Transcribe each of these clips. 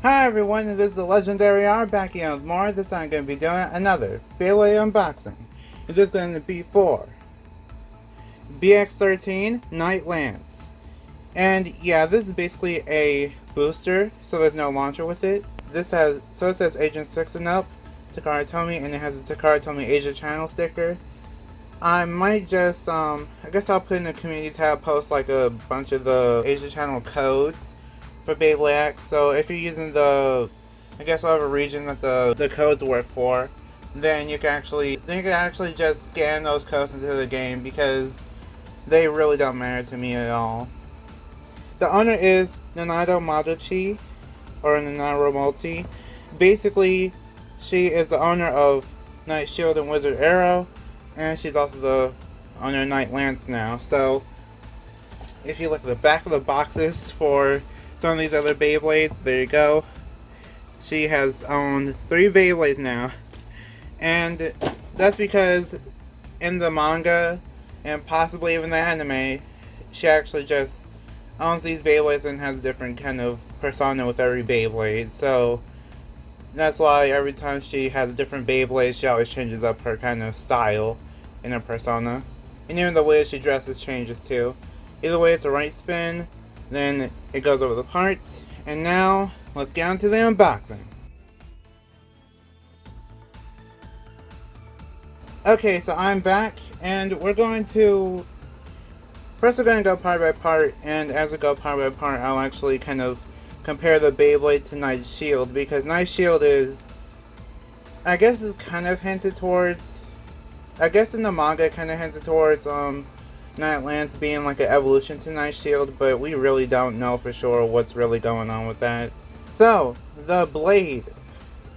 Hi everyone, this is the Legendary R back here with more. This time I'm going to be doing another Beyblade unboxing. This is going to be for BX-13 Night Lance. And yeah, this is basically a booster, so there's no launcher with it. It says Agent 6 and up, Takara Tomy, and it has a Takara Tomy Asia channel sticker. I might just, I guess I'll put in the community tab, post like a bunch of the Asia channel codes for Beyblade X. So if you're using the, I guess whatever region that the codes work for, then you can actually just scan those codes into the game because they really don't matter to me at all. The owner is nana-iro Madochi, or nana-iro Multi. Basically, she is the owner of Night Shield and Wizard Arrow, and she's also the owner of Night Lance now. So if you look at the back of the boxes for some of these other Beyblades, there you go. She has owned 3 Beyblades now, and that's because in the manga and possibly even the anime, she actually just owns these Beyblades and has a different kind of persona with every Beyblade. So that's why every time she has a different Beyblade, she always changes up her kind of style in her persona, and even the way she dresses changes too. Either way, it's a right spin, then it goes over the parts, and now let's get on to the unboxing. Okay, so I'm back, and we're going to go part by part, and as we go part by part, I'll actually kind of compare the Beyblade to Night Shield, because Night Shield is, I guess, is kind of hinted towards, I guess in the manga, kind of hinted towards Night Lance being like an evolution to Night Shield, but we really don't know for sure what's really going on with that. So, the blade.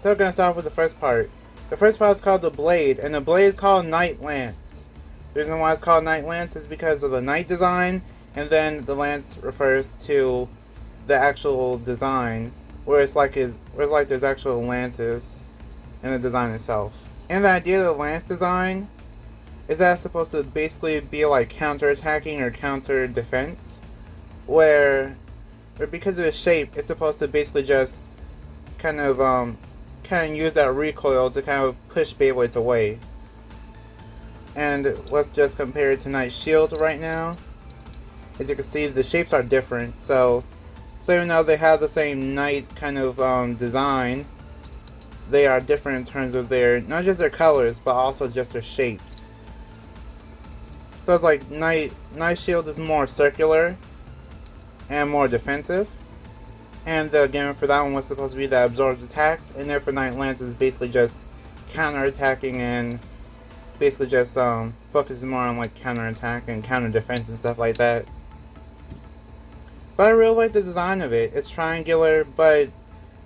So we're going to start with the first part. The first part is called the blade, and the blade is called Night Lance. The reason why it's called Night Lance is because of the night design, and then the lance refers to the actual design, where it's like there's actual lances in the design itself. And the idea of the lance design is that it's supposed to basically be like counter-attacking or counter-defense, where because of the shape, it's supposed to basically just kind of use that recoil to kind of push Beyblades away. And let's just compare it to Night Shield right now. As you can see, the shapes are different, so even though they have the same night kind of design, they are different in terms of their, not just their colors, but also just their shapes. So it's like Night Shield is more circular and more defensive, and the gimmick for that one was supposed to be that absorbs attacks, and therefore Night Lance is basically just counter-attacking and basically just focuses more on like counter-attack and counter-defense and stuff like that. But I really like the design of it. It's triangular, but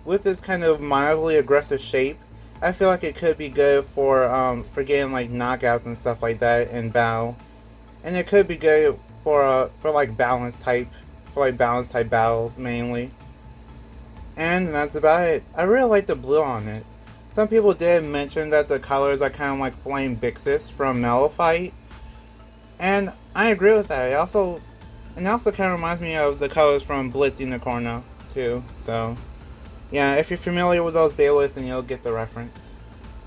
with this kind of mildly aggressive shape, I feel like it could be good for getting like knockouts and stuff like that in battle. And it could be good for like balance type battles mainly. And that's about it. I really like the blue on it. Some people did mention that the colors are kind of like Flame Bixis from Mellow Fight, and I agree with that. It also kind of reminds me of the colors from Blitz Unicorno too. So yeah, if you're familiar with those Beyblades, then you'll get the reference.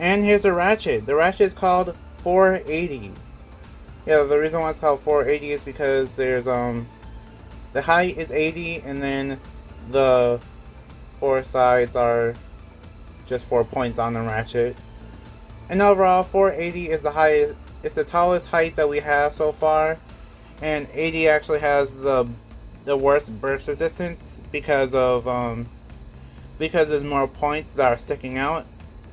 And here's the ratchet. The ratchet is called 480. Yeah, the reason why it's called 480 is because there's the height is 80, and then the 4 sides are just 4 points on the ratchet. And overall, 480 is the highest. It's the tallest height that we have so far, and 80 actually has the worst burst resistance because there's more points that are sticking out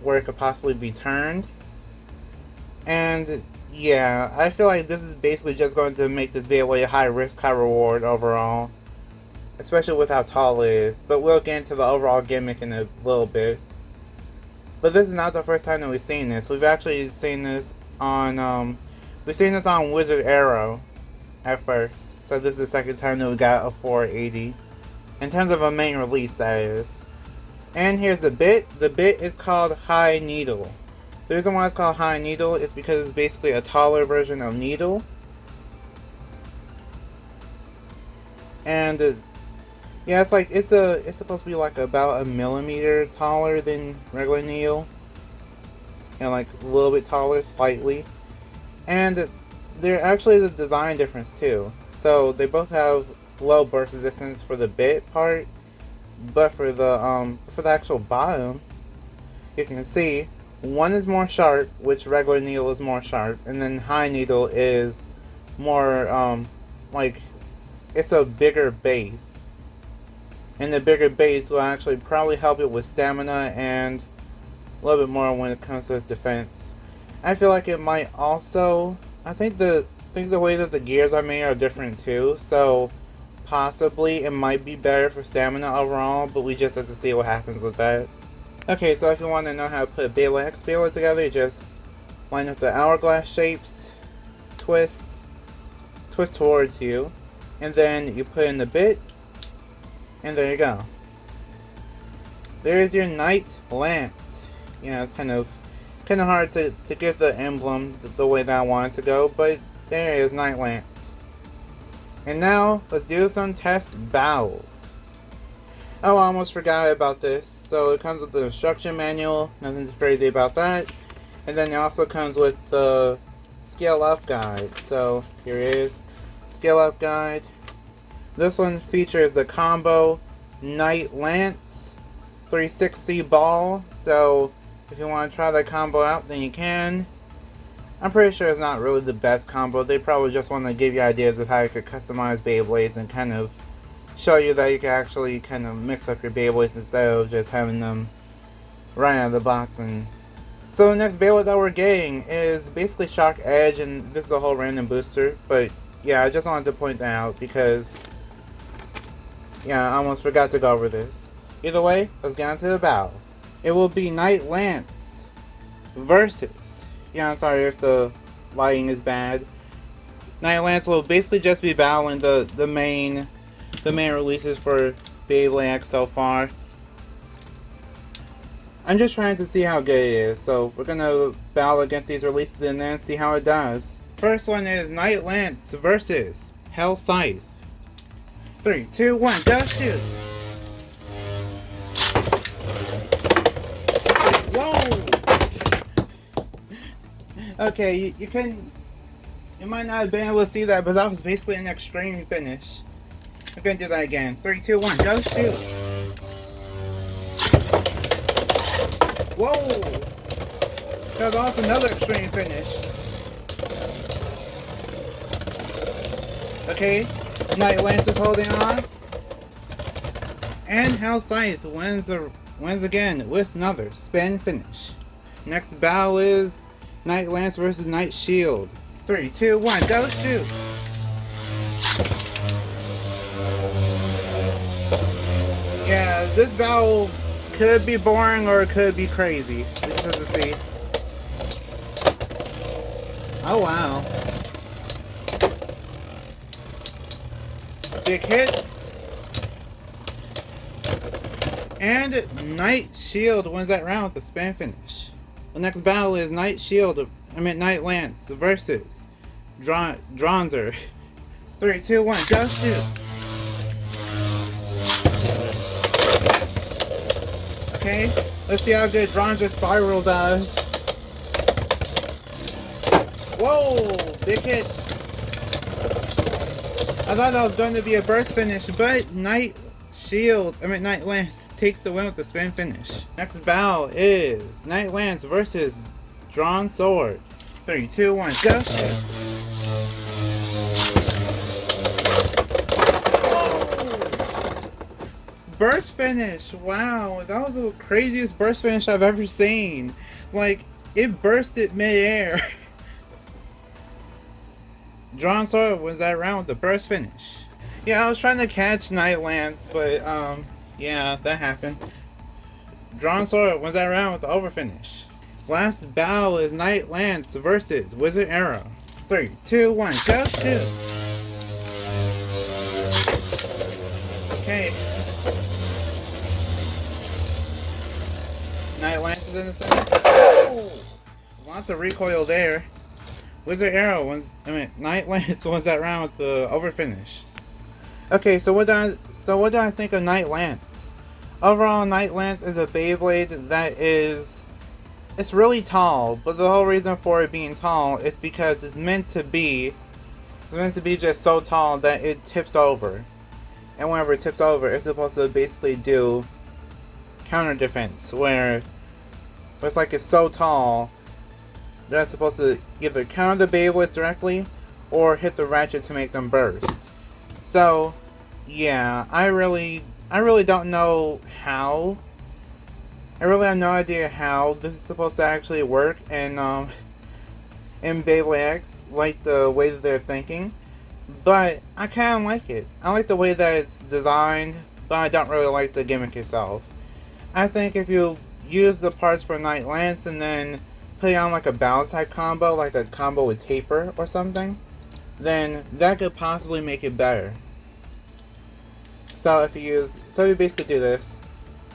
where it could possibly be turned. And yeah, I feel like this is basically just going to make this Beyblade a high risk, high reward overall, especially with how tall it is. But we'll get into the overall gimmick in a little bit. But this is not the first time that we've seen this. We've actually seen this on Wizard Arrow at first. So this is the second time that we got a 480 in terms of a main release, that is. And here's the bit. The bit is called High Needle. The reason why it's called High Needle is because it's basically a taller version of Needle. And Yeah, it's supposed to be like about a millimeter taller than regular Neo. And like a little bit taller, slightly. And there actually is a design difference too. So they both have low burst resistance for the bit part, but for the actual bottom, you can see one is more sharp, which regular needle is more sharp, and then high needle is more like it's a bigger base. And the bigger base will actually probably help it with stamina and a little bit more when it comes to its defense. I feel like it might also, I think the way that the gears are made are different too, so possibly it might be better for stamina overall, but we just have to see what happens with that. Okay, so if you want to know how to put Beyblade X Beyblade together, you just line up the hourglass shapes, twist towards you, and then you put in the bit, and there you go. There's your Knight Lance. Yeah, it's kind of hard to get the emblem the way that I want it to go, but there is Knight Lance. And now, let's do some test battles. Oh, I almost forgot about this. So it comes with the instruction manual, nothing's crazy about that. And then it also comes with the scale up guide. So here it is, scale up guide. This one features the combo Knight Lance 360 ball. So if you want to try that combo out, then you can. I'm pretty sure it's not really the best combo. They probably just want to give you ideas of how you could customize Beyblades and kind of show you that you can actually kind of mix up your Beyblades instead of just having them right out of the box. And so the next Beyblade that we're getting is basically Shock Edge, and this is a whole random booster. But yeah, I just wanted to point that out because yeah, I almost forgot to go over this. Either way, let's get on to the battles. It will be Knight Lance versus, yeah, I'm sorry if the lighting is bad. Knight Lance will basically just be battling the main releases for Beyblade X so far. I'm just trying to see how good it is, so we're gonna battle against these releases and then see how it does. First one is Knight Lance versus Hell Scythe. 3, 2, 1, go shoot! Whoa! Okay, you might not have been able to see that, but that was basically an extreme finish. I'm gonna do that again. 3, 2, 1, go shoot! Whoa! That was also another extreme finish. Okay, Knight Lance is holding on. And Hell Scythe wins again with another spin finish. Next battle is Knight Lance versus Knight Shield. 3, 2, 1, go shoot! Yeah, this battle could be boring or it could be crazy. We just have to see. Oh wow. Big hits. And Knight Shield wins that round with the spin finish. The next battle is Knight Lance versus Dronzer. 3, 2, 1, go shoot! Okay, let's see how good Dronzer Spiral does. Whoa, big hits. I thought that was going to be a burst finish, but Knight Lance takes the win with the spin finish. Next battle is Knight Lance versus Drawn Sword. 3, 2, 1, go shoot! Burst finish! Wow, that was the craziest burst finish I've ever seen. Like, it bursted mid-air. Drawn Sword wins that round with the burst finish. Yeah, I was trying to catch Knight Lance, but yeah, that happened. Drawn Sword wins that round with the over finish. Last battle is Knight Lance versus Wizard Arrow. 3, 2, 1, go shoot! Okay. Knight Lance is in the center. Oh! Lots of recoil there. Wizard Arrow Knight Lance wins that round with the over finish. Okay, so what do I think of Night Lance? Overall, Night Lance is a Beyblade that it's really tall, but the whole reason for it being tall is because it's meant to be just so tall that it tips over. And whenever it tips over, it's supposed to basically do counter defense, where it's like it's so tall that it's supposed to either counter the Beyblades directly or hit the ratchet to make them burst. So, yeah, I really don't know how. I really have no idea how this is supposed to actually work in Beyblade X, like the way that they're thinking. But I kind of like it. I like the way that it's designed, but I don't really like the gimmick itself. I think if you use the parts for Night Lance and then put it on like a balance type combo, like a combo with taper or something, then that could possibly make it better. So you basically do this.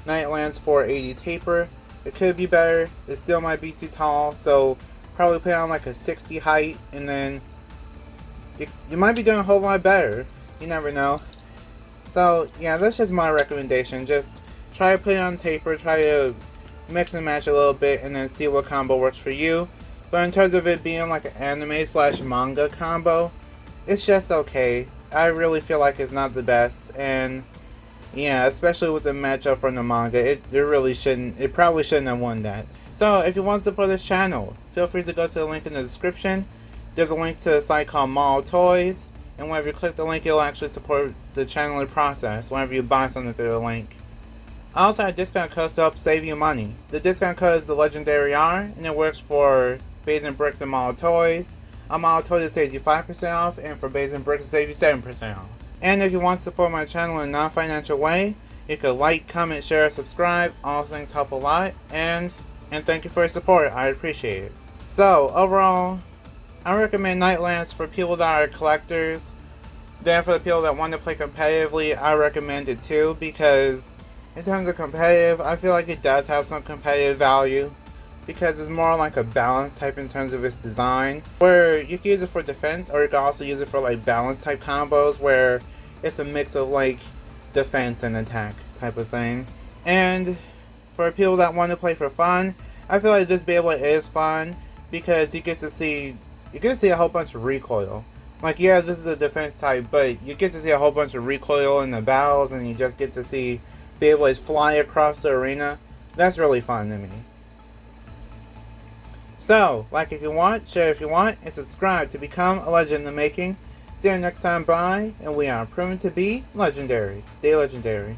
Night Lance 480 taper. It could be better. It still might be too tall, so probably put it on like a 60 height, and then you might be doing a whole lot better. You never know. So yeah, that's just my recommendation. Just try to put it on taper, try to mix and match a little bit, and then see what combo works for you. But in terms of it being like an anime/manga combo, it's just okay. I really feel like it's not the best, and yeah, especially with the matchup from the manga, it probably shouldn't have won that. So if you want to support this channel, feel free to go to the link in the description. There's a link to a site called Mall Toys, and whenever you click the link, it'll actually support the channel in process whenever you buy something through the link. I also have a discount code to help save you money. The discount code is the Legendary R, and it works for Bays and Bricks and Mall Toys. On Mall Toys it saves you 5% off, and for Bays and Bricks it saves you 7% off. And if you want to support my channel in a non-financial way, you could like, comment, share, subscribe. All those things help a lot, and thank you for your support. I appreciate it. So overall, I recommend Night Lance for people that are collectors. Then for the people that want to play competitively, I recommend it too, because in terms of competitive, I feel like it does have some competitive value, because it's more like a balance type in terms of its design, where you can use it for defense, or you can also use it for like balance type combos, where it's a mix of like defense and attack type of thing. And for people that want to play for fun, I feel like this Beyblade is fun, because you get to see a whole bunch of recoil. Like, yeah, this is a defense type, but you get to see a whole bunch of recoil in the battles, and you just get to see Beyblades fly across the arena. That's really fun to me. So, like if you want, share if you want, and subscribe to become a legend in the making. See you next time, bye, and we are proven to be legendary. Stay legendary.